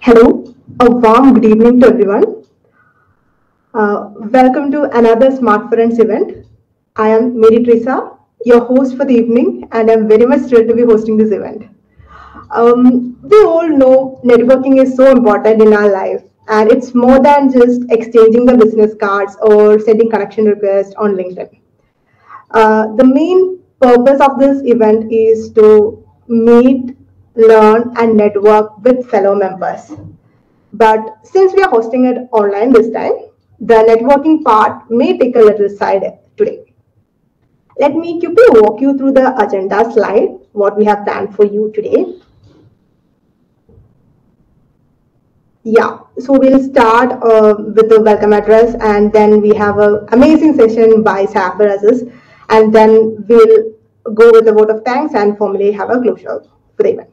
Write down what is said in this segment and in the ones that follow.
Hello, a warm good evening to everyone. Welcome to another Smartference event. I am Mary Teresa, your host for the evening, and I'm very much thrilled to be hosting this event. We all know networking is so important in our life, and it's more than just exchanging the business cards or sending connection requests on LinkedIn. The main purpose of this event is to meet, learn, and network with fellow members. But since we are hosting it online this time, the networking part may take a little side today. Let me quickly walk you through the agenda slide, what we have planned for you today. Yeah, so we'll start with the welcome address, and then we have an amazing session by Azeez, and then we'll go with the vote of thanks and formally have a closure for the event.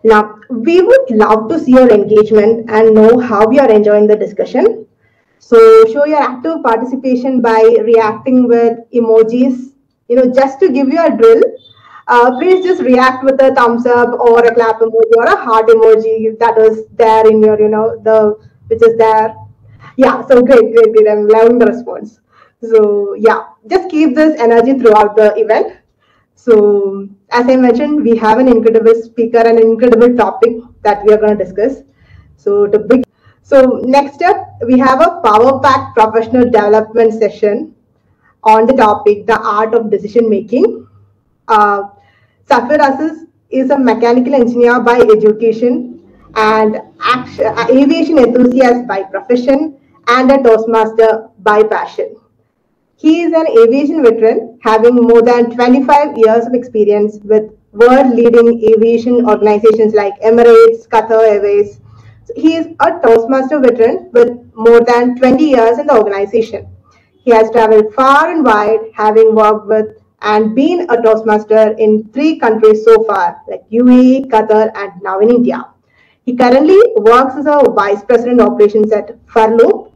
Now, we would love to see your engagement and know how you are enjoying the discussion. So show your active participation by reacting with emojis. Just to give you a drill, please just react with a thumbs up or a clap emoji or a heart emoji that is there in your, which is there. Yeah, so great. I'm loving the response. So yeah, just keep this energy throughout the event. So, as I mentioned, we have an incredible speaker and an incredible topic that we are going to discuss. So next up, we have a power pack professional development session on the topic, the art of decision making. Azeez is a mechanical engineer by education and aviation enthusiast by profession and a Toastmaster by passion. He is an aviation veteran, having more than 25 years of experience with world-leading aviation organizations like Emirates, Qatar Airways. So he is a Toastmaster veteran with more than 20 years in the organization. He has traveled far and wide, having worked with and been a Toastmaster in 3 countries so far, like UAE, Qatar, and now in India. He currently works as a Vice President Operations at Furlough,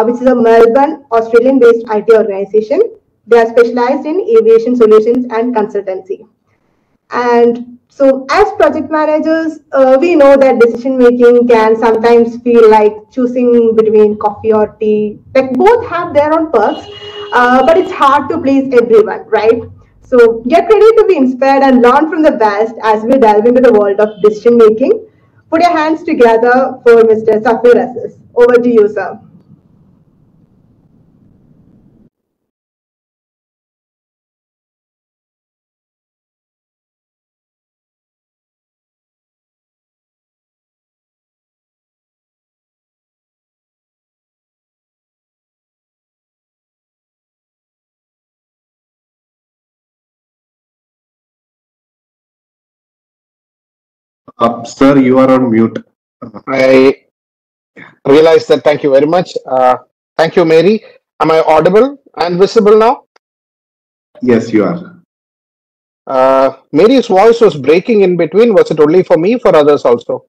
which is a Melbourne, Australian-based IT organization. They are specialized in aviation solutions and consultancy. And so as project managers, we know that decision making can sometimes feel like choosing between coffee or tea. Like both have their own perks, but it's hard to please everyone, right? So get ready to be inspired and learn from the best as we delve into the world of decision making. Put your hands together for Mr. Azeez. Over to you, sir. Sir, you are on mute. I realize that. Thank you very much. Thank you, Mary. Am I audible and visible now? Yes, you are. Mary's voice was breaking in between. Was it only for me, for others also?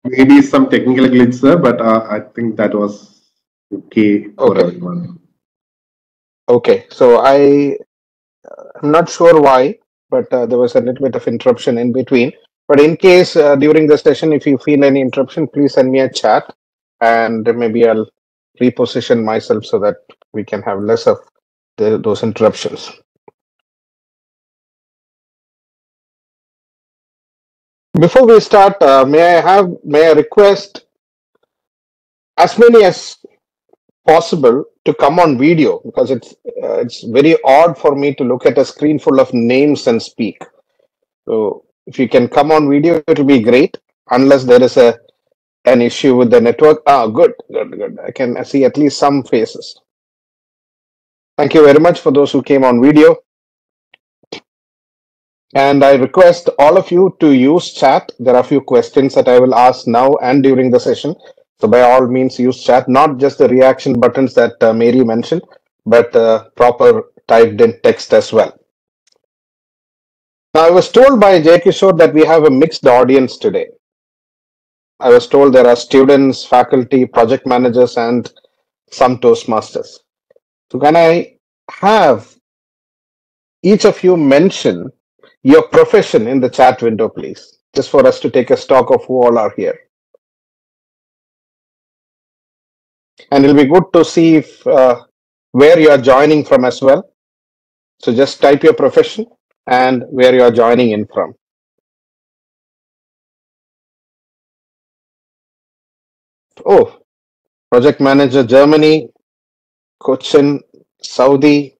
Maybe some technical glitch, sir, but I think that was okay for Okay. everyone. Okay. So I'm not sure why, but there was a little bit of interruption in between. But in case during the session, if you feel any interruption, please send me a chat, and maybe I'll reposition myself so that we can have less of those interruptions. Before we start, may I request as many as possible to come on video, because it's very odd for me to look at a screen full of names and speak. So if you can come on video, it will be great. Unless there is an issue with the network. Good. I can see at least some faces. Thank you very much for those who came on video. And I request all of you to use chat. There are a few questions that I will ask now and during the session. So by all means, use chat, not just the reaction buttons that Mary mentioned, but proper typed in text as well. Now, I was told by Jay Kishore that we have a mixed audience today. I was told there are students, faculty, project managers, and some Toastmasters. So can I have each of you mention your profession in the chat window, please, just for us to take a stock of who all are here. And it'll be good to see if where you are joining from as well. So just type your profession and where you are joining in from. Oh, project manager Germany, Cochin, Saudi.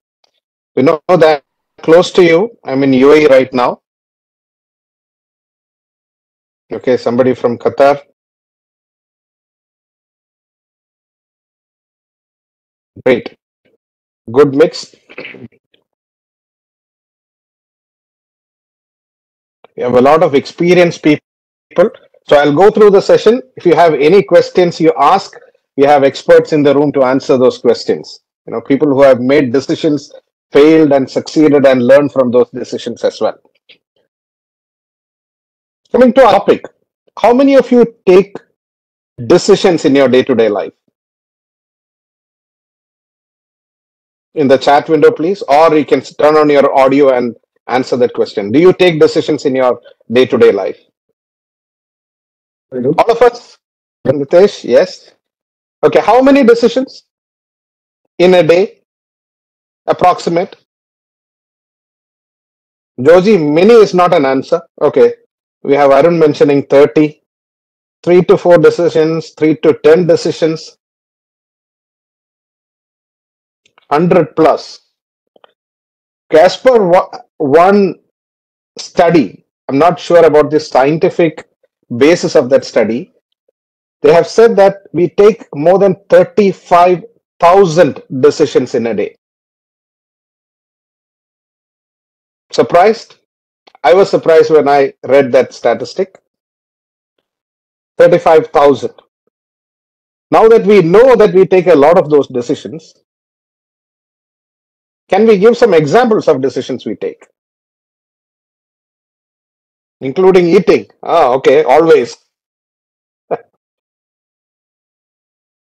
We know that close to you. I'm in UAE right now. Okay, somebody from Qatar. Great. Good mix. We have a lot of experienced people. So I'll go through the session. If you have any questions you ask, we have experts in the room to answer those questions. People who have made decisions, failed and succeeded and learned from those decisions as well. Coming to our topic, how many of you take decisions in your day-to-day life? In the chat window, please, or you can turn on your audio and answer that question. Do you take decisions in your day-to-day life? All of us? Nitesh, yes. Okay, how many decisions in a day? Approximate? Joji, many is not an answer. Okay, we have Arun mentioning 30. 3 to 4 decisions, 3 to 10 decisions, 100 plus. Casper, one study, I'm not sure about the scientific basis of that study. They have said that we take more than 35,000 decisions in a day. Surprised? I was surprised when I read that statistic. 35,000. Now that we know that we take a lot of those decisions, can we give some examples of decisions we take? Including eating. Okay, always.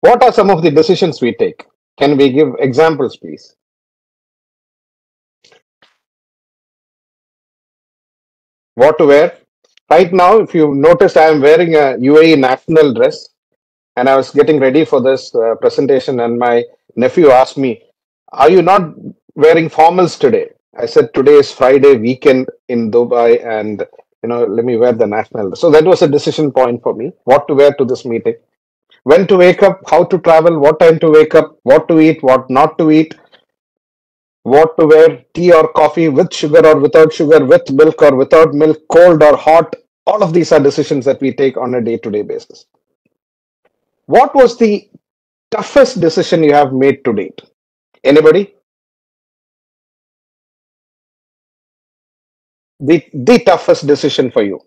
What are some of the decisions we take? Can we give examples, please? What to wear? Right now, if you noticed, I am wearing a UAE national dress, and I was getting ready for this presentation, and my nephew asked me, "Are you not wearing formals today?" I said, "Today is Friday weekend in Dubai, and let me wear the national." So that was a decision point for me: what to wear to this meeting, when to wake up, how to travel, what time to wake up, what to eat, what not to eat, what to wear, tea or coffee, with sugar or without sugar, with milk or without milk, cold or hot. All of these are decisions that we take on a day-to-day basis. What was the toughest decision you have made to date? Anybody? The toughest decision for you?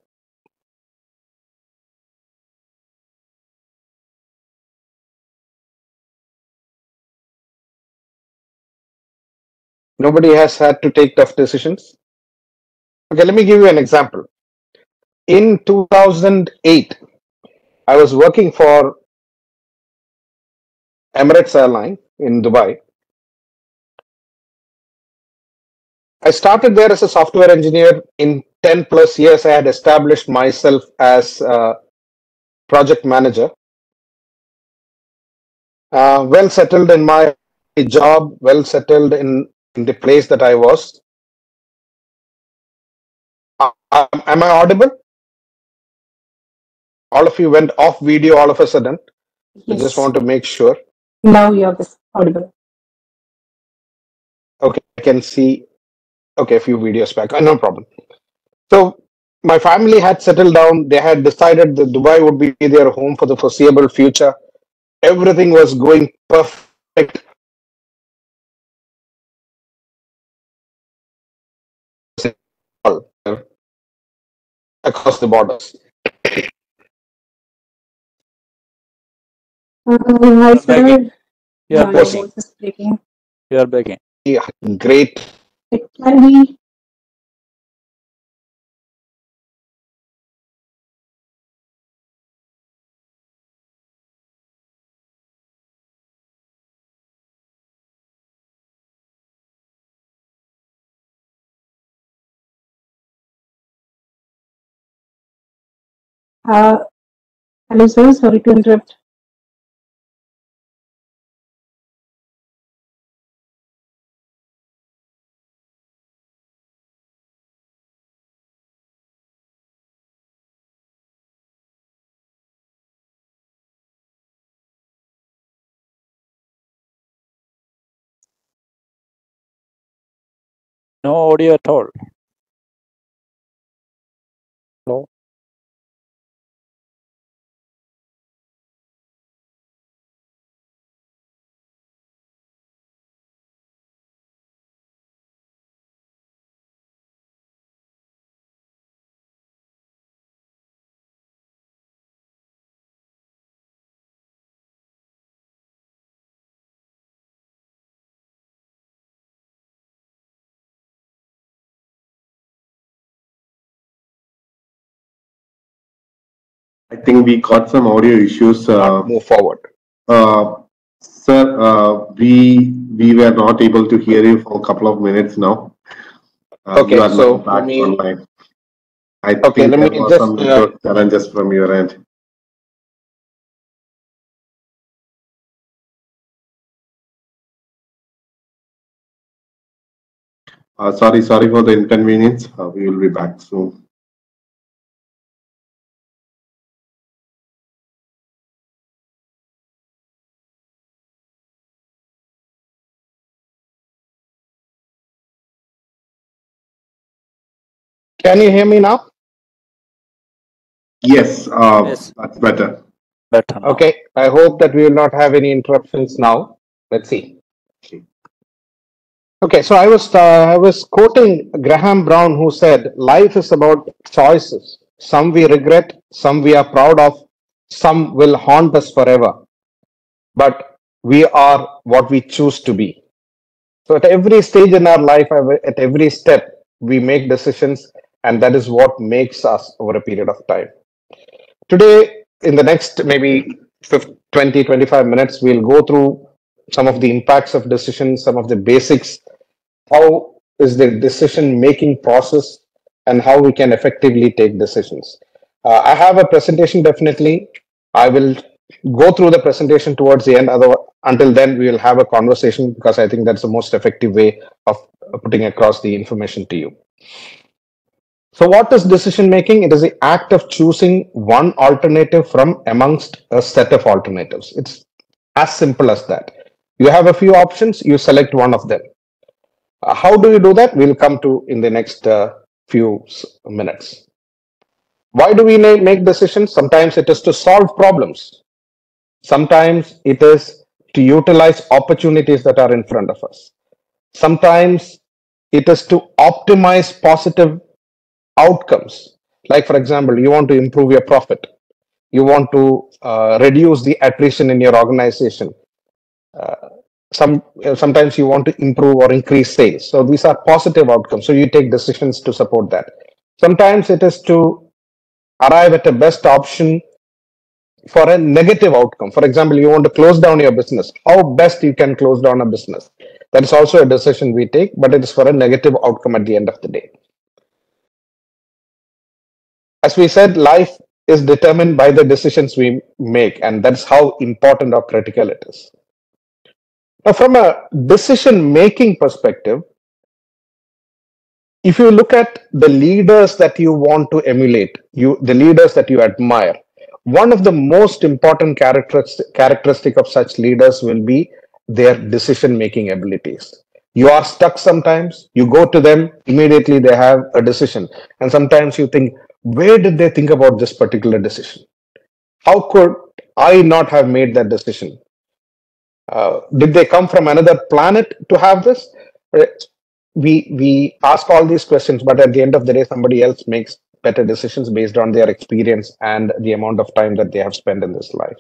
Nobody has had to take tough decisions? Okay, let me give you an example. In 2008, I was working for Emirates Airline in Dubai. I started there as a software engineer. In 10 plus years, I had established myself as a project manager. Well settled in my job, well settled in the place that I was. Am I audible? All of you went off video all of a sudden. I just want to make sure. Now you're audible. Okay, I can see. Okay, a few videos back. No problem. So my family had settled down. They had decided that Dubai would be their home for the foreseeable future. Everything was going perfect. Across the borders. Hi, sir. You are Your breaking. voice is breaking. You are breaking. Great. It can be Hello, sir. Sorry to interrupt. No audio at all. No. I think we got some audio issues. Not move forward. Sir, we were not able to hear you for a couple of minutes now. Okay, you are so now back online. I okay, think let there me was just some network challenges from your end. Sorry for the inconvenience. We will be back soon. Can you hear me now? Yes, Yes. that's better. Better now. Okay, I hope that we will not have any interruptions now. Let's see. Okay, so I was quoting Graham Brown, who said, "Life is about choices. Some we regret, some we are proud of, some will haunt us forever. But we are what we choose to be." So at every stage in our life, at every step, we make decisions, and that is what makes us over a period of time. Today, in the next maybe 20, 25 minutes, we'll go through some of the impacts of decisions, some of the basics, how is the decision making process, and how we can effectively take decisions. I have a presentation definitely. I will go through the presentation towards the end. Until then, we will have a conversation because I think that's the most effective way of putting across the information to you. So, what is decision making? It is the act of choosing one alternative from amongst a set of alternatives. It's as simple as that. You have a few options, you select one of them. How do you do that? We'll come to in the next few minutes. Why do we make decisions? Sometimes it is to solve problems. Sometimes it is to utilize opportunities that are in front of us. Sometimes it is to optimize positive outcomes. Like, for example, you want to improve your profit, you want to reduce the attrition in your organization. Sometimes you want to improve or increase sales. So these are positive outcomes. So you take decisions to support that. Sometimes it is to arrive at a best option for a negative outcome. For example, you want to close down your business. How best you can close down a business? That is also a decision we take, but it is for a negative outcome at the end of the day. As we said, life is determined by the decisions we make, and that's how important or critical it is. Now, from a decision making perspective, if you look at the leaders that you want to emulate, the leaders that you admire, one of the most important characteristic of such leaders will be their decision making abilities. You are stuck sometimes, you go to them, immediately they have a decision. And sometimes you think, where did they think about this particular decision? How could I not have made that decision? Did they come from another planet to have this? Uh, we ask all these questions, but at the end of the day, somebody else makes better decisions based on their experience and the amount of time that they have spent in this life.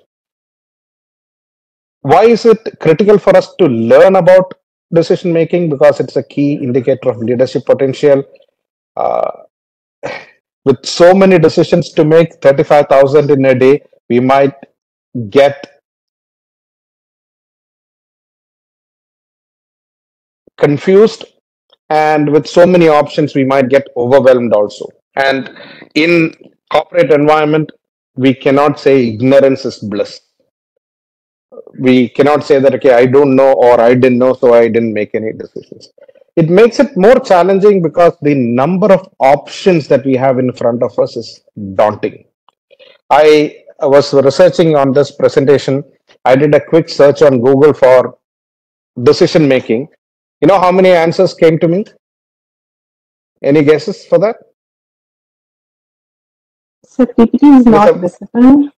Why is it critical for us to learn about decision making? Because it's a key indicator of leadership potential. Uh, with so many decisions to make, 35,000 in a day, we might get confused, and with so many options we might get overwhelmed also. And in corporate environment, we cannot say ignorance is bliss. We cannot say that, okay, I don't know or I didn't know, so I didn't make any decisions. It makes it more challenging because the number of options that we have in front of us is daunting. I was researching on this presentation. I did a quick search on Google for decision making. You know how many answers came to me? Any guesses for that? So PPT is not visible.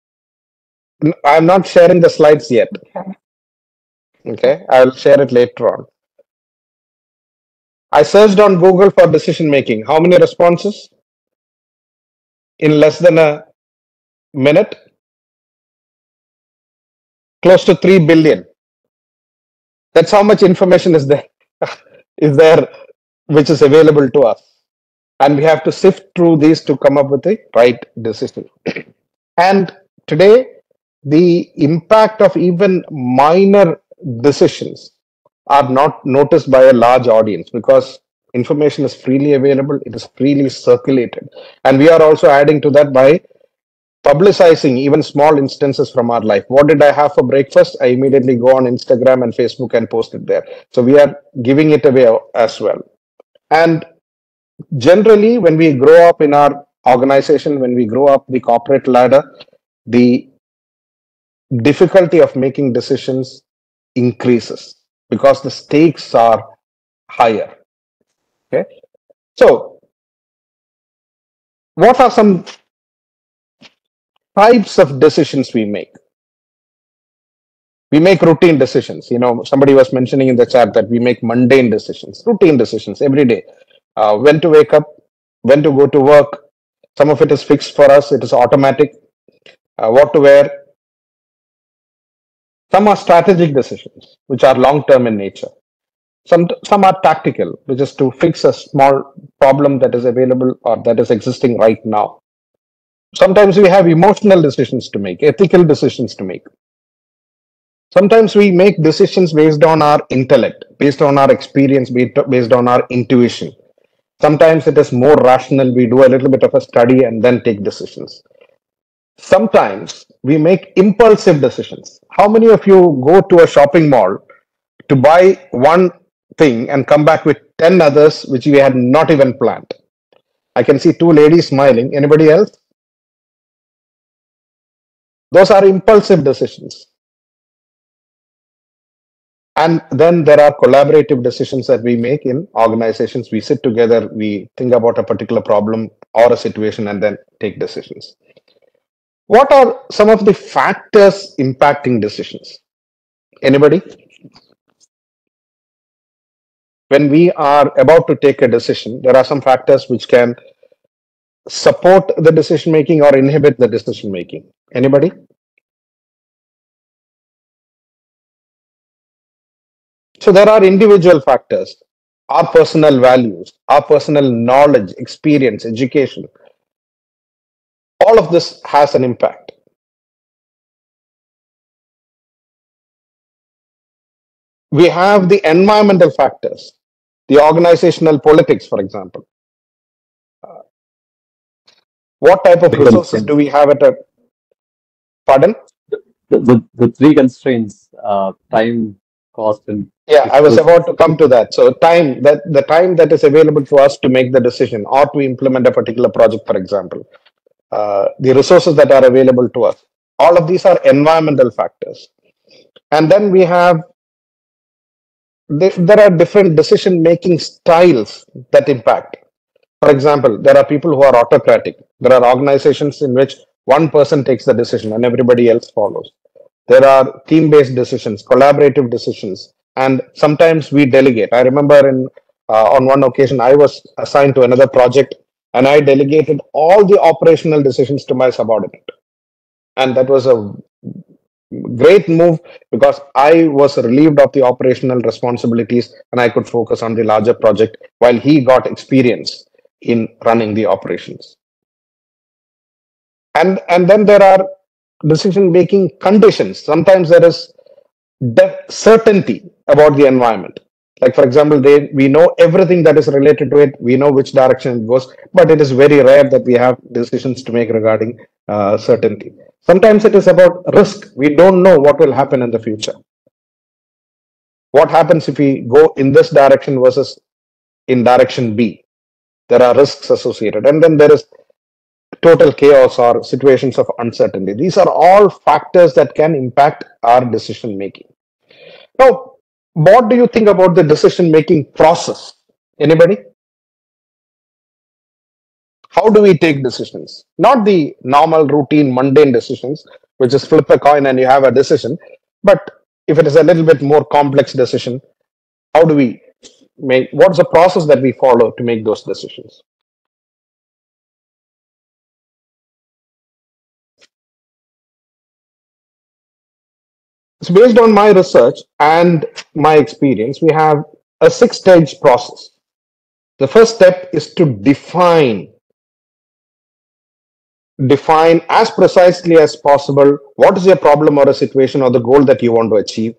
I'm not sharing the slides yet. Okay. Okay, I'll share it later on. I searched on Google for decision making. How many responses? In less than a minute? Close to 3 billion. That's how much information is there, which is available to us. And we have to sift through these to come up with the right decision. And today, the impact of even minor decisions are not noticed by a large audience because information is freely available, it is freely circulated. And we are also adding to that by publicizing even small instances from our life. What did I have for breakfast? I immediately go on Instagram and Facebook and post it there. So we are giving it away as well. And generally, when we grow up in our organization, when we grow up the corporate ladder, the difficulty of making decisions increases because the stakes are higher. Okay. So, what are some types of decisions we make? We make routine decisions. You know, somebody was mentioning in the chat that we make mundane decisions, routine decisions every day. When to wake up, when to go to work. Some of it is fixed for us, it is automatic. What to wear. Some are strategic decisions, which are long term in nature. Some are tactical, which is to fix a small problem that is available or that is existing right now. Sometimes we have emotional decisions to make, ethical decisions to make. Sometimes we make decisions based on our intellect, based on our experience, based on our intuition. Sometimes it is more rational. We do a little bit of a study and then take decisions. Sometimes we make impulsive decisions. How many of you go to a shopping mall to buy one thing and come back with 10 others which we had not even planned? I can see two ladies smiling. Anybody else? Those are impulsive decisions. And then there are collaborative decisions that we make in organizations. We sit together, we think about a particular problem or a situation and then take decisions. What are some of the factors impacting decisions? Anybody? When we are about to take a decision, there are some factors which can support the decision making or inhibit the decision making. Anybody? So there are individual factors, our personal values, our personal knowledge, experience, education. All of this has an impact. We have the environmental factors, the organizational politics, for example. What type of resources do we have at a, pardon? The three constraints, time, cost, and yeah, I was about to come to that. So time, that the time that is available to us to make the decision or to implement a particular project, for example, the resources that are available to us, all of these are environmental factors. And then we have, there are different decision making styles that impact. For example, there are people who are autocratic. There are organizations in which one person takes the decision and everybody else follows. There are team-based decisions, collaborative decisions, and sometimes we delegate. I remember on one occasion, I was assigned to another project and I delegated all the operational decisions to my subordinate. And that was a great move because I was relieved of the operational responsibilities and I could focus on the larger project while he got experience in running the operations. And then there are decision-making conditions. Sometimes there is certainty about the environment. Like for example, we know everything that is related to it. We know which direction it goes, but it is very rare that we have decisions to make regarding certainty. Sometimes it is about risk. We don't know what will happen in the future. What happens if we go in this direction versus in direction B? There are risks associated, and then there is total chaos or situations of uncertainty. These are all factors that can impact our decision making. Now, what do you think about the decision making process? Anybody? How do we take decisions? Not the normal, routine, mundane decisions, which is flip a coin and you have a decision. But if it is a little bit more complex decision, how do we make, what's the process that we follow to make those decisions? So based on my research and my experience, we have a 6-stage process. The first step is to define as precisely as possible what is your problem or a situation or the goal that you want to achieve.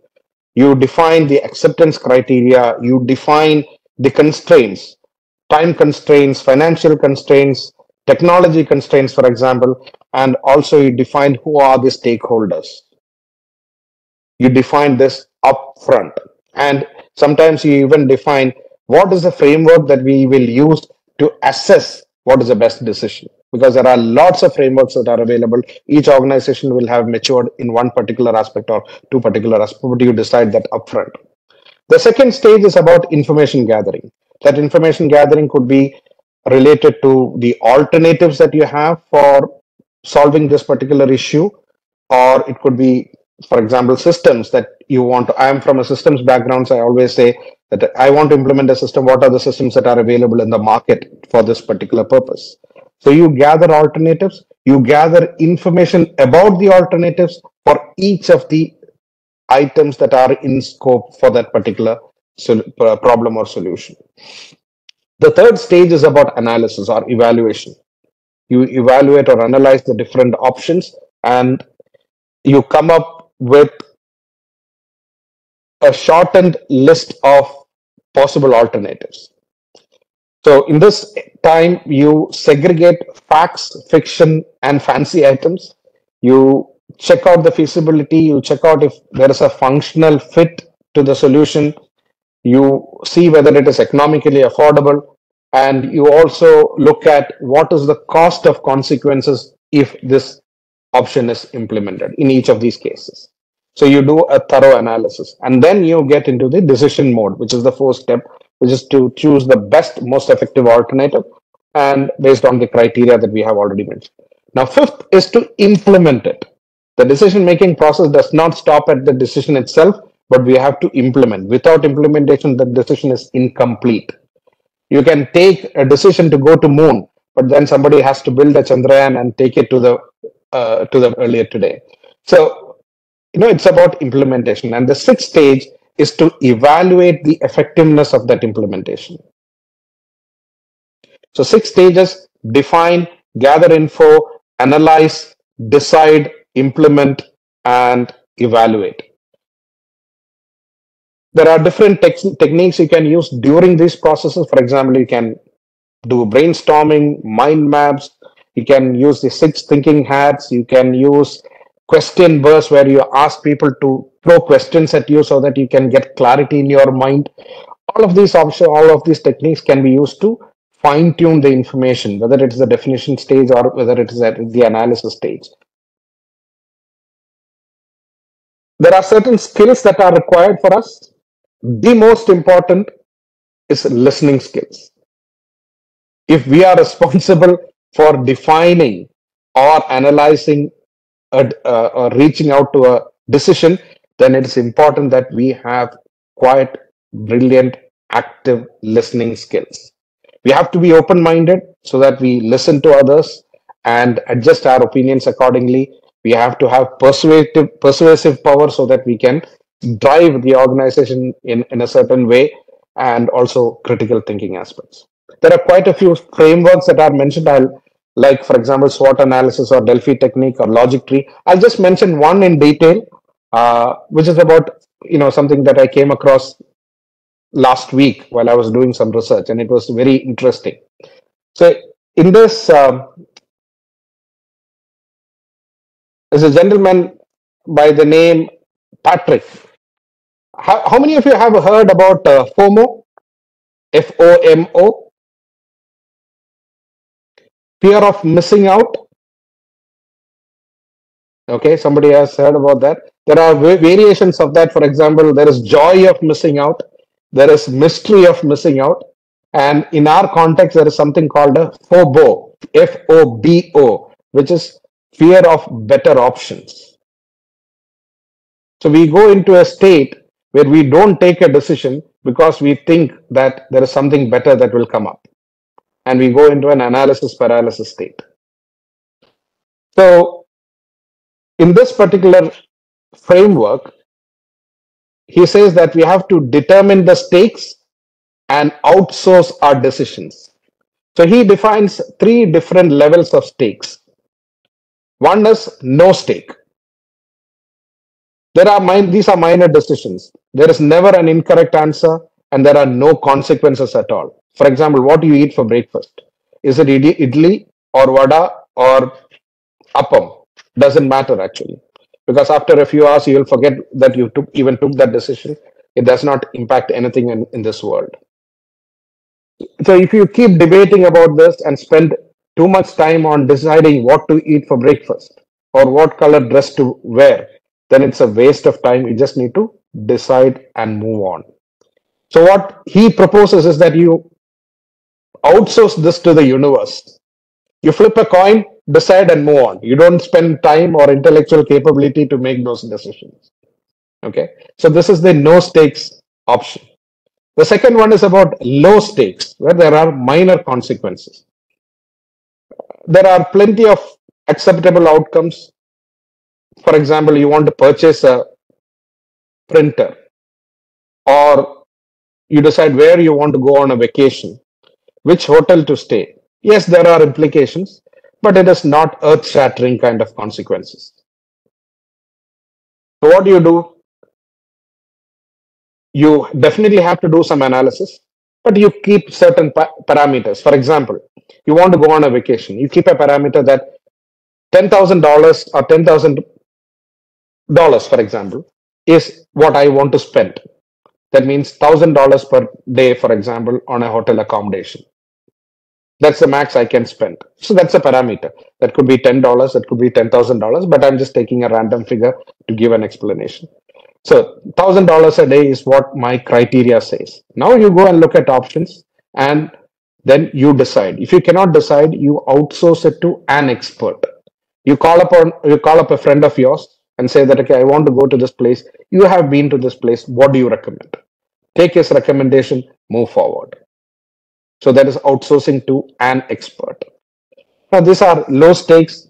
You define the acceptance criteria, you define the constraints, time constraints, financial constraints, technology constraints, for example, and also you define who are the stakeholders. You define this upfront, and sometimes you even define what is the framework that we will use to assess what is the best decision, because there are lots of frameworks that are available. Each organization will have matured in one particular aspect or two particular aspects, but you decide that upfront. The second stage is about information gathering. That information gathering could be related to the alternatives that you have for solving this particular issue, or it could be, for example, systems that you want to. I am from a systems background, so I always say that I want to implement a system. What are the systems that are available in the market for this particular purpose? So you gather alternatives, you gather information about the alternatives for each of the items that are in scope for that particular problem or solution. The third stage is about analysis or evaluation. You evaluate or analyze the different options and you come up with a shortened list of possible alternatives. So in this time, you segregate facts, fiction, and fancy items. You check out the feasibility, you check out if there is a functional fit to the solution, you see whether it is economically affordable, and you also look at what is the cost of consequences if this option is implemented in each of these cases. So you do a thorough analysis, and then you get into the decision mode, which is the fourth step, which is to choose the best, most effective alternative, and based on the criteria that we have already mentioned. Now, fifth is to implement it. The decision-making process does not stop at the decision itself, but we have to implement. Without implementation, the decision is incomplete. You can take a decision to go to moon, but then somebody has to build a Chandrayaan and take it to the earlier today. So, it's about implementation. And the sixth stage is to evaluate the effectiveness of that implementation. So 6 stages: define, gather info, analyze, decide, implement, and evaluate. There are different techniques you can use during these processes. For example, you can do brainstorming, mind maps. You can use the 6 thinking hats. You can use question bursts where you ask people to throw questions at you so that you can get clarity in your mind. All of these options, all of these techniques can be used to fine tune the information, whether it is the definition stage or whether it is at the analysis stage. There are certain skills that are required for us. The most important is listening skills. If we are responsible for defining or analyzing or reaching out to a decision, then it is important that we have quite brilliant, active listening skills. We have to be open-minded so that we listen to others and adjust our opinions accordingly. We have to have persuasive power so that we can drive the organization in a certain way, and also critical thinking aspects. There are quite a few frameworks that are mentioned. Like, for example, SWOT analysis or Delphi technique or logic tree. I'll just mention one in detail, which is about something that I came across last week while I was doing some research, and it was very interesting. So in this, is a gentleman by the name Patrick. How many of you have heard about FOMO? FOMO, fear of missing out. Okay, somebody has heard about that. There are variations of that. For example, there is joy of missing out. There is mystery of missing out. And in our context, there is something called a FOBO, FOBO, which is fear of better options. So we go into a state where we don't take a decision because we think that there is something better that will come up. And we go into an analysis paralysis state. So in this particular framework, he says that we have to determine the stakes and outsource our decisions. So he defines 3 different levels of stakes. One is no stake. These are minor decisions. There is never an incorrect answer and there are no consequences at all. For example, what do you eat for breakfast? Is it idli or vada or appam? Doesn't matter actually. Because after a few hours, you will forget that you even took that decision. It does not impact anything in this world. So if you keep debating about this and spend too much time on deciding what to eat for breakfast or what color dress to wear, then it's a waste of time. You just need to decide and move on. So what he proposes is that you outsource this to the universe. You flip a coin, decide and move on. You don't spend time or intellectual capability to make those decisions. Okay. So this is the no stakes option. The second one is about low stakes, where there are minor consequences. There are plenty of acceptable outcomes. For example, you want to purchase a printer, or you decide where you want to go on a vacation, which hotel to stay. Yes, there are implications, but it is not earth-shattering kind of consequences. So what do? You definitely have to do some analysis, but you keep certain parameters. For example, you want to go on a vacation. You keep a parameter that $10,000 or $10,000, for example, is what I want to spend. That means $1,000 per day, for example, on a hotel accommodation. That's the max I can spend. So that's a parameter. That could be $10, that could be $10,000, but I'm just taking a random figure to give an explanation. So $1,000 a day is what my criteria says. Now you go and look at options and then you decide. If you cannot decide, you outsource it to an expert. You call up a friend of yours and say that, okay, I want to go to this place. You have been to this place. What do you recommend? Take his recommendation, move forward. So that is outsourcing to an expert. Now these are low stakes.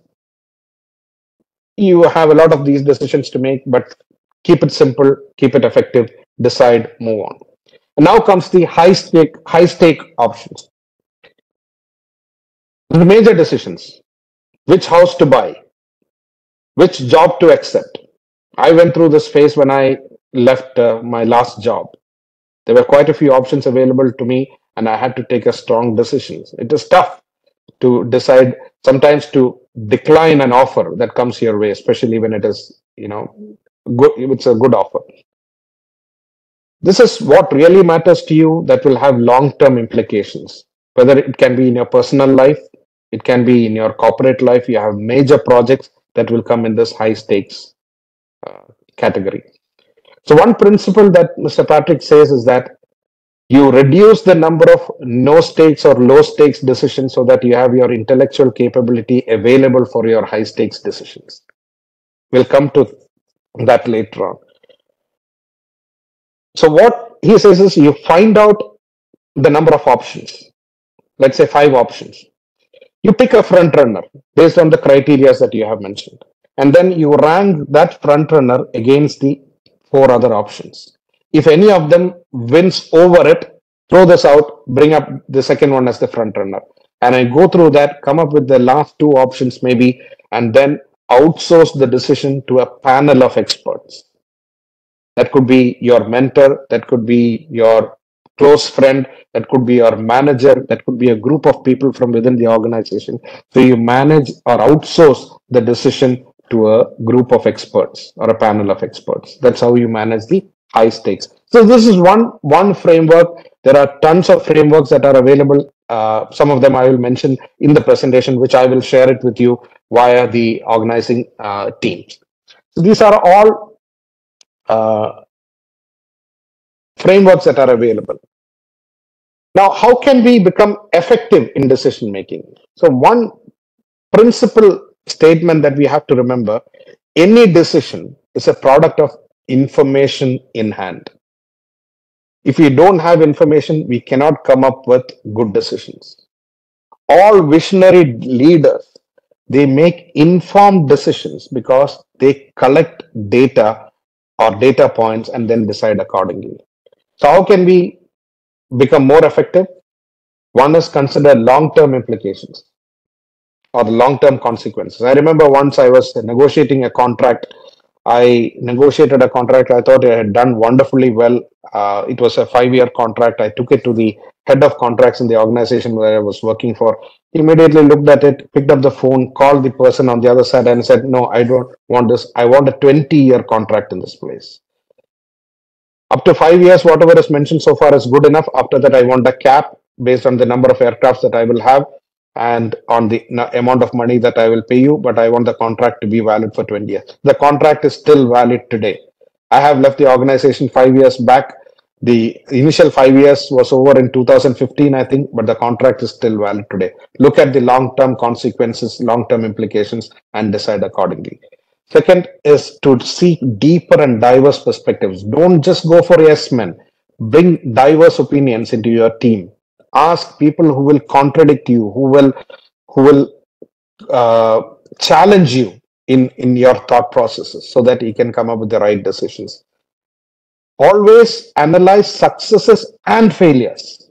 You have a lot of these decisions to make, but keep it simple, keep it effective, decide, move on. And now comes the high stake options. The major decisions: which house to buy, which job to accept. I went through this phase when I left my last job. There were quite a few options available to me, and I had to take a strong decision. It is tough to decide, sometimes to decline an offer that comes your way, especially when it is, good. It's a good offer. This is what really matters to you that will have long-term implications. Whether it can be in your personal life, it can be in your corporate life. You have major projects that will come in this high stakes category. So one principle that Mr. Patrick says is that you reduce the number of no stakes or low stakes decisions so that you have your intellectual capability available for your high stakes decisions. We'll come to that later on. So what he says is you find out the number of options. Let's say 5 options. You pick a front runner based on the criteria that you have mentioned. And then you rank that front runner against the 4 other options. If any of them wins over it, throw this out, bring up the second one as the front runner. And I go through that, come up with the last 2 options maybe, and then outsource the decision to a panel of experts. That could be your mentor, that could be your close friend, that could be your manager, that could be a group of people from within the organization. So you manage or outsource the decision to a group of experts or a panel of experts. That's how you manage the high stakes. So this is one framework. There are tons of frameworks that are available. Some of them I will mention in the presentation, which I will share it with you via the organizing teams. So these are all frameworks that are available. Now, how can we become effective in decision making? So one principal statement that we have to remember: any decision is a product of information in hand. If we don't have information, we cannot come up with good decisions. All visionary leaders, they make informed decisions because they collect data or data points and then decide accordingly. So how can we become more effective? One is consider long-term implications or the long-term consequences. I remember once I was negotiating a contract. I negotiated a contract. I thought I had done wonderfully well. It was a 5-year contract. I took it to the head of contracts in the organization where I was working for. He immediately looked at it, picked up the phone, called the person on the other side and said, "No, I don't want this. I want a 20-year contract in this place. Up to 5 years, whatever is mentioned so far is good enough. After that, I want a cap based on the number of aircrafts that I will have and on the amount of money that I will pay you, but I want the contract to be valid for 20 years. The contract is still valid today. I have left the organization 5 years back. The initial 5 years was over in 2015, I think, but the contract is still valid today. Look at the long-term consequences, long-term implications, and decide accordingly. Second is to seek deeper and diverse perspectives. Don't just go for yes men. Bring diverse opinions into your team. Ask people who will contradict you, who will challenge you in your thought processes so that you can come up with the right decisions. Always analyze successes and failures.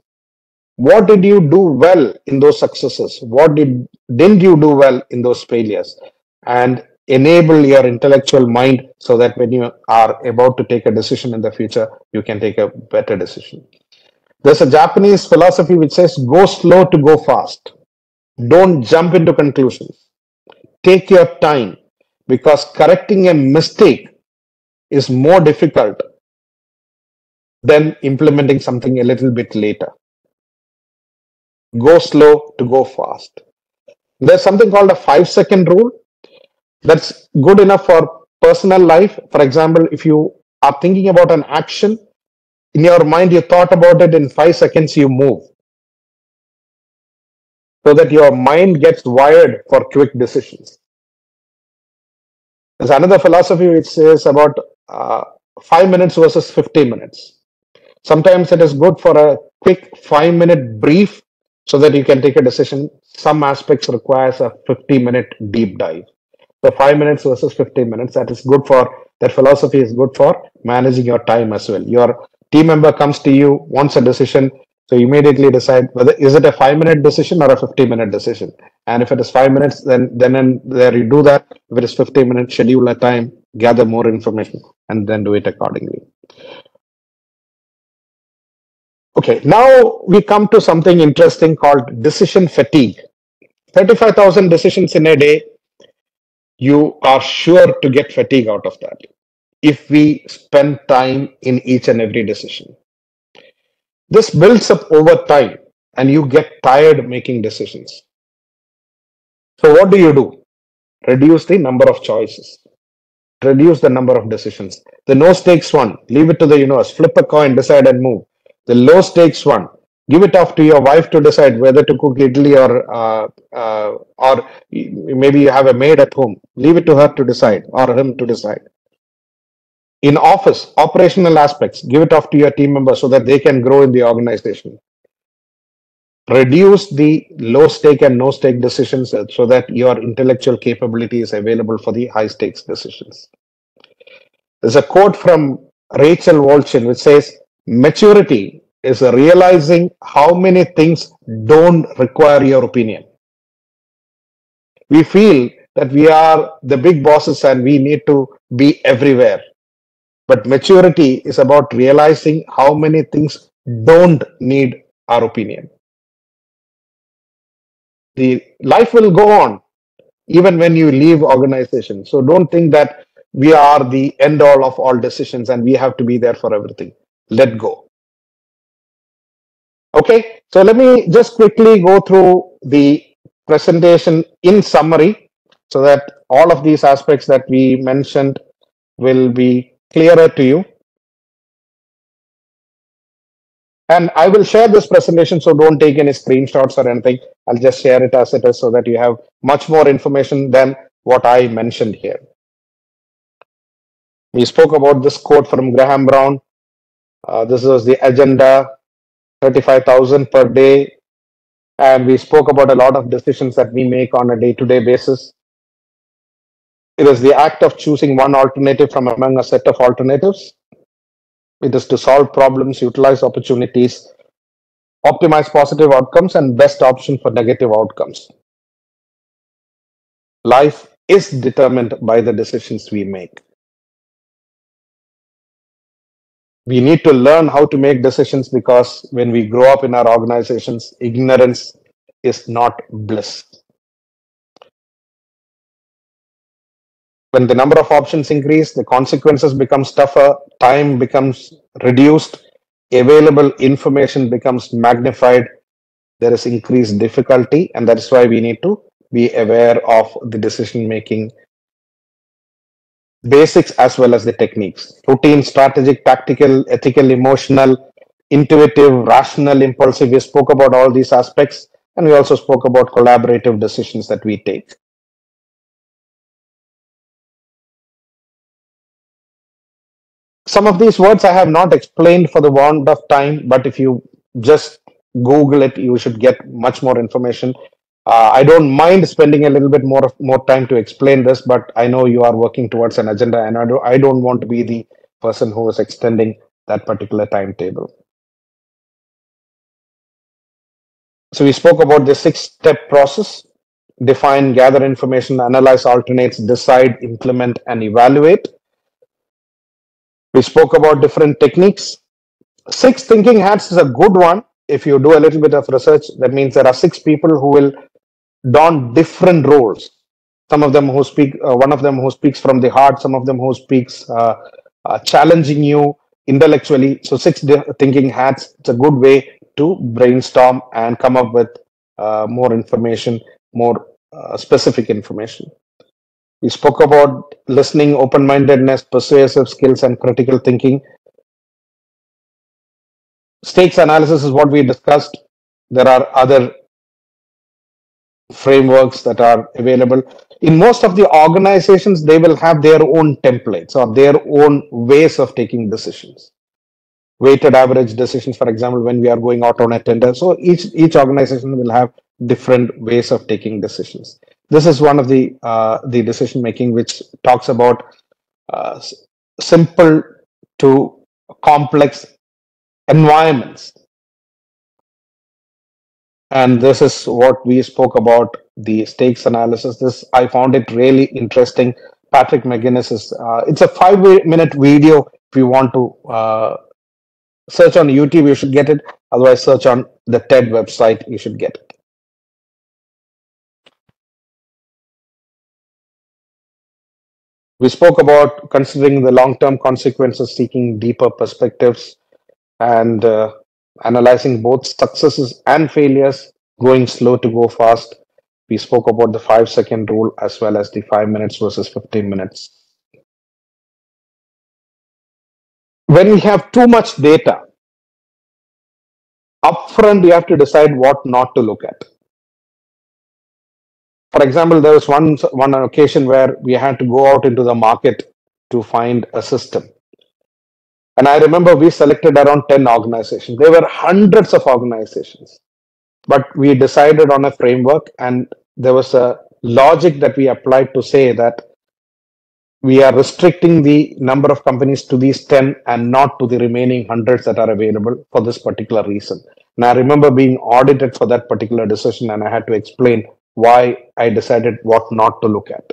What did you do well in those successes? What didn't you do well in those failures? And enable your intellectual mind so that when you are about to take a decision in the future, you can take a better decision. There's a Japanese philosophy which says, go slow to go fast. Don't jump into conclusions. Take your time, because correcting a mistake is more difficult than implementing something a little bit later. Go slow to go fast. There's something called a 5-second rule that's good enough for personal life. For example, if you are thinking about an action, in your mind, you thought about it in 5 seconds, you move. So that your mind gets wired for quick decisions. There's another philosophy which says about 5 minutes versus 50 minutes. Sometimes it is good for a quick 5-minute brief so that you can take a decision. Some aspects requires a 50-minute deep dive. So 5 minutes versus 15 minutes, that philosophy is good for managing your time as well. Your team member comes to you, wants a decision, so you immediately decide whether is it a 5-minute decision or a 50-minute decision. And if it is 5 minutes, then and there you do that. If it is 15 minutes, schedule a time, gather more information, and then do it accordingly. Okay, now we come to something interesting called decision fatigue. 35,000 decisions in a day, you are sure to get fatigue out of that if we spend time in each and every decision. This builds up over time and you get tired making decisions. So what do? Reduce the number of choices. Reduce the number of decisions. The no stakes one, leave it to the universe. Flip a coin, decide and move. The low stakes one, give it off to your wife to decide whether to cook idli or maybe you have a maid at home. Leave it to her to decide or him to decide. In office, operational aspects, give it off to your team members so that they can grow in the organization. Reduce the low stake and no stake decisions so that your intellectual capability is available for the high stakes decisions. There's a quote from Rachel Wolchin which says, maturity is realizing how many things don't require your opinion. We feel that we are the big bosses and we need to be everywhere. But maturity is about realizing how many things don't need our opinion. The life will go on even when you leave organization. So don't think that we are the end all of all decisions and we have to be there for everything. Let go. Okay, so let me just quickly go through the presentation in summary so that all of these aspects that we mentioned will be clearer to you. And I will share this presentation, so don't take any screenshots or anything. I'll just share it as it is so that you have much more information than what I mentioned here. We spoke about this quote from Graham Brown. This was the agenda, 35,000 per day. And we spoke about a lot of decisions that we make on a day-to-day basis. It is the act of choosing one alternative from among a set of alternatives. It is to solve problems, utilize opportunities, optimize positive outcomes, and best option for negative outcomes. Life is determined by the decisions we make. We need to learn how to make decisions because when we grow up in our organizations, ignorance is not bliss. When the number of options increase, the consequences become tougher, time becomes reduced, available information becomes magnified, there is increased difficulty, and that is why we need to be aware of the decision making basics as well as the techniques. Routine, strategic, tactical, ethical, emotional, intuitive, rational, impulsive. We spoke about all these aspects, and we also spoke about collaborative decisions that we take. Some of these words I have not explained for the want of time, but if you just Google it, you should get much more information. I don't mind spending a little bit more time to explain this, but I know you are working towards an agenda, and I don't want to be the person who is extending that particular timetable. So we spoke about the 6-step process: define, gather information, analyze alternates, decide, implement, and evaluate. We spoke about different techniques. 6 thinking hats is a good one. If you do a little bit of research, that means there are 6 people who will don different roles. Some of them who speak, one of them who speaks from the heart, some of them who speaks challenging you intellectually. So 6 thinking hats, it's a good way to brainstorm and come up with more information, more specific information. We spoke about listening, open-mindedness, persuasive skills, and critical thinking. Stakes analysis is what we discussed. There are other frameworks that are available. In most of the organizations, they will have their own templates or their own ways of taking decisions. Weighted average decisions, for example, when we are going out on a tender. So each organization will have different ways of taking decisions. This is one of the decision making which talks about simple to complex environments. And this is what we spoke about, the stakes analysis. This, I found it really interesting. Patrick McGuinness is, it's a 5-minute video. If you want to search on YouTube, you should get it. Otherwise, search on the TED website, you should get it. We spoke about considering the long-term consequences, seeking deeper perspectives, and analyzing both successes and failures, going slow to go fast. We spoke about the 5-second rule as well as the 5 minutes versus 15 minutes. When we have too much data, upfront you have to decide what not to look at. For example, there was one occasion where we had to go out into the market to find a system. And I remember we selected around 10 organizations. There were hundreds of organizations. But we decided on a framework, and there was a logic that we applied to say that we are restricting the number of companies to these 10 and not to the remaining hundreds that are available for this particular reason. And I remember being audited for that particular decision, and I had to explain why I decided what not to look at.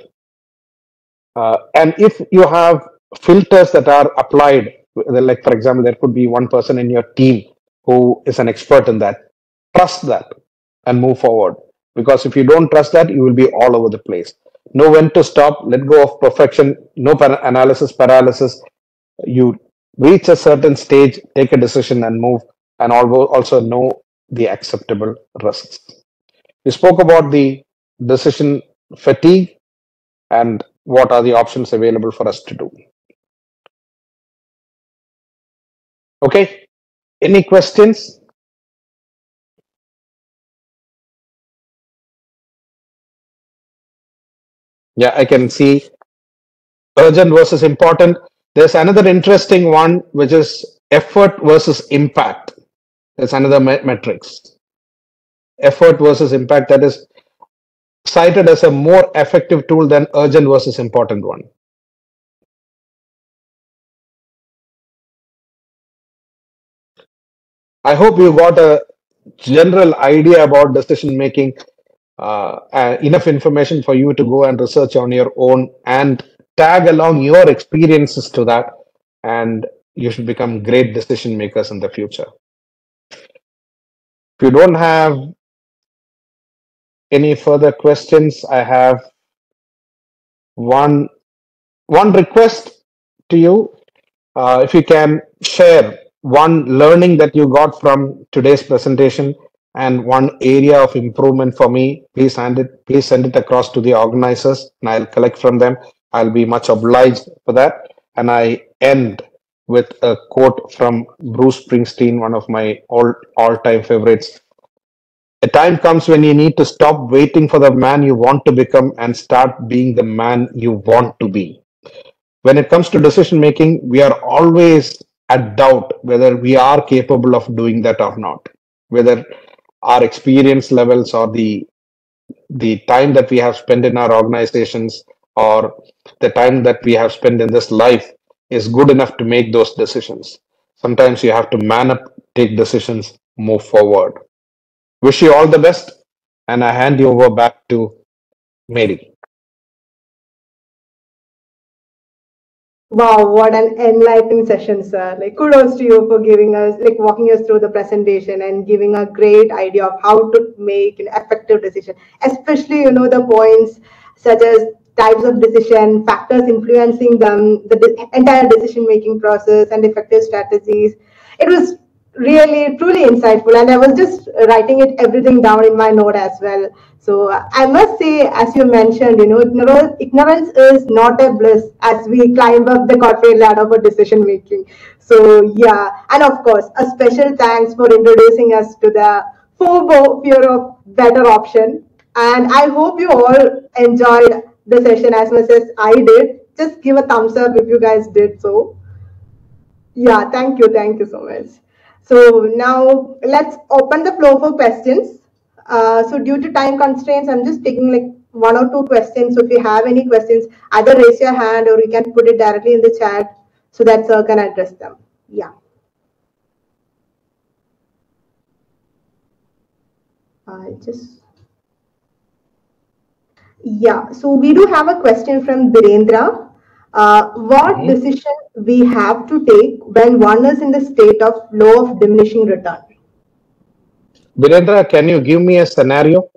And if you have filters that are applied, like for example, there could be one person in your team who is an expert in that. Trust that and move forward. Because if you don't trust that, you will be all over the place. Know when to stop, let go of perfection, no analysis paralysis. You reach a certain stage, take a decision and move, and also know the acceptable risks. We spoke about the decision fatigue and what are the options available for us to do. Okay, any questions? Yeah, I can see urgent versus important. There's another interesting one, which is effort versus impact. There's another metrics. Effort versus impact, that is cited as a more effective tool than urgent versus important one. I hope you got a general idea about decision making, enough information for you to go and research on your own and tag along your experiences to that, and you should become great decision makers in the future. If you don't have any further questions, I have one request to you. If you can share one learning that you got from today's presentation and one area of improvement for me, please send it across to the organizers and I'll collect from them. I'll be much obliged for that. And I end with a quote from Bruce Springsteen, one of my all-time favorites. A time comes when you need to stop waiting for the man you want to become and start being the man you want to be. When it comes to decision making, we are always at doubt whether we are capable of doing that or not, whether our experience levels or the time that we have spent in our organizations or the time that we have spent in this life is good enough to make those decisions. Sometimes you have to man up, take decisions, move forward. Wish you all the best, and I hand you over back to Mary. Wow, what an enlightening session, sir. Like, kudos to you for giving us, like, walking us through the presentation and giving a great idea of how to make an effective decision, especially, the points such as types of decision, factors influencing them, the entire decision-making process, and effective strategies. It was really, truly insightful, and I was just writing it everything down in my note as well. So I must say, as you mentioned, ignorance is not a bliss as we climb up the corporate ladder for decision making. So yeah, and of course, a special thanks for introducing us to the FOBO, fear of better option. And I hope you all enjoyed the session as much as I did. Just give a thumbs up if you guys did so. Yeah, thank you so much. So now let's open the floor for questions. So due to time constraints, I'm just taking like one or two questions. So if you have any questions, either raise your hand or you can put it directly in the chat so that sir can address them. Yeah. Yeah, so we do have a question from Birendra. What decision we have to take when one is in the state of law of diminishing return? Virendra, can you give me a scenario?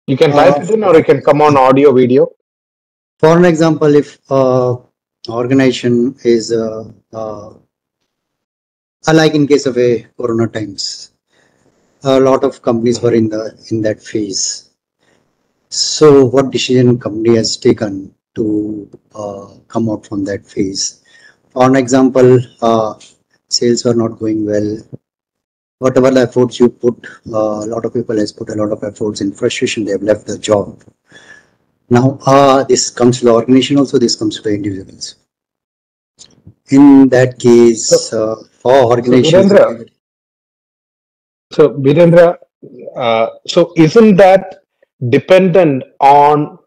You can type it in or you can come on audio, video. For an example, if organization is like in case of a corona times, a lot of companies were in that phase. So what decision company has taken to come out from that phase? For an example, sales were not going well. Whatever the efforts you put, a lot of people has put a lot of efforts in frustration. They have left the job. Now, this comes to the organization also, this comes to the individuals. In that case, for organizations... So, Virendra, so isn't that dependent on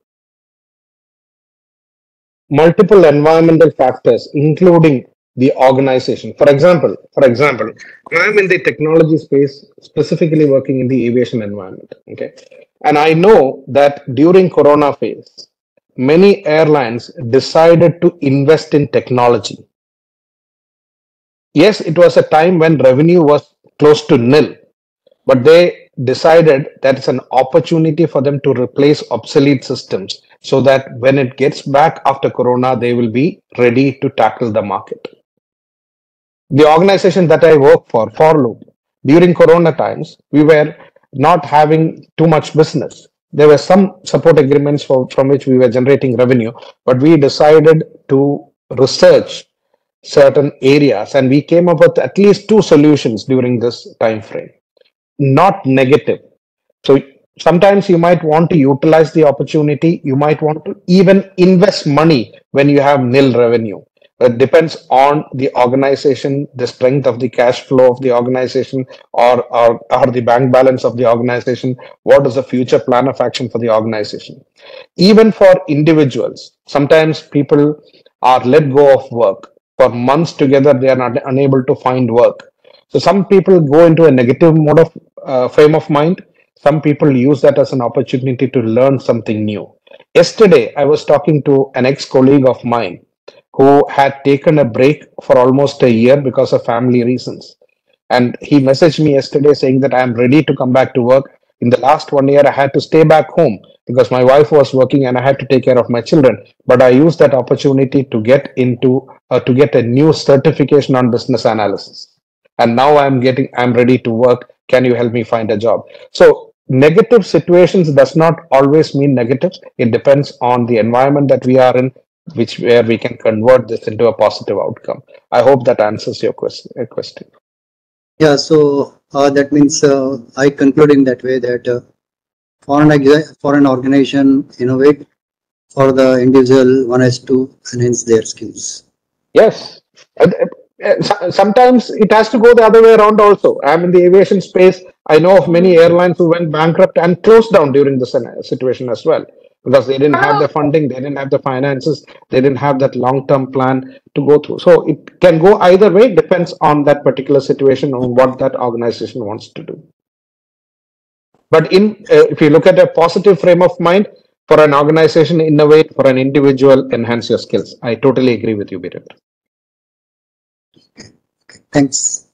multiple environmental factors, including the organization? For example, I'm in the technology space, specifically working in the aviation environment. Okay, and I know that during Corona phase, many airlines decided to invest in technology. Yes, it was a time when revenue was close to nil, but they decided that it's an opportunity for them to replace obsolete systems so that when it gets back after Corona, they will be ready to tackle the market. The organization that I work for Loop, during Corona times, we were not having too much business. There were some support agreements from which we were generating revenue, but we decided to research certain areas and we came up with at least two solutions during this time frame. Not negative. So sometimes you might want to utilize the opportunity. You might want to even invest money when you have nil revenue. It depends on the organization, the strength of the cash flow of the organization, or the bank balance of the organization. What is the future plan of action for the organization? Even for individuals, sometimes people are let go of work. For months together, they are not unable to find work. So some people go into a negative mode of frame of mind. Some people use that as an opportunity to learn something new. Yesterday, I was talking to an ex-colleague of mine who had taken a break for almost a year because of family reasons. And he messaged me yesterday saying that I am ready to come back to work. In the last 1 year, I had to stay back home because my wife was working and I had to take care of my children. But I used that opportunity to get a new certification on business analysis. And now I'm ready to work. Can you help me find a job? So negative situations does not always mean negative. It depends on the environment that we are in, where we can convert this into a positive outcome. I hope that answers your question. Yeah, so that means I conclude in that way that for an organization innovate, for the individual one has to enhance their skills. Yes. Sometimes it has to go the other way around also. I'm in the aviation space. I know of many airlines who went bankrupt and closed down during this situation as well because they didn't have the funding, they didn't have the finances, they didn't have that long-term plan to go through. So it can go either way, depends on that particular situation and what that organization wants to do. But if you look at a positive frame of mind, for an organization, innovate, for an individual, enhance your skills. I totally agree with you, Birendra. Okay. Thanks.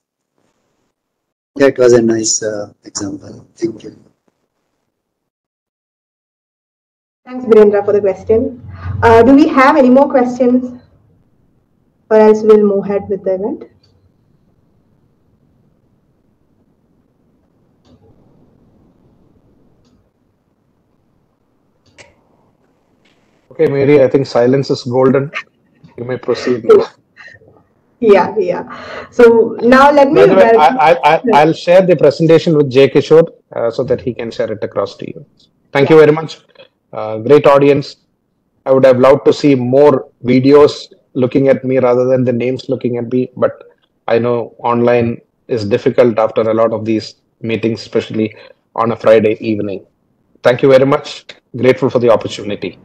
That was a nice example. Thank you. Thanks, Birendra, for the question. Do we have any more questions? Or else we'll move ahead with the event. Okay, Mary, I think silence is golden. You may proceed now. Yeah. So now let me. By the way, I'll share the presentation with Jay Kishore so that he can share it across to you. Thank you very much. Great audience. I would have loved to see more videos looking at me rather than the names looking at me, but I know online is difficult after a lot of these meetings, especially on a Friday evening. Thank you very much. Grateful for the opportunity.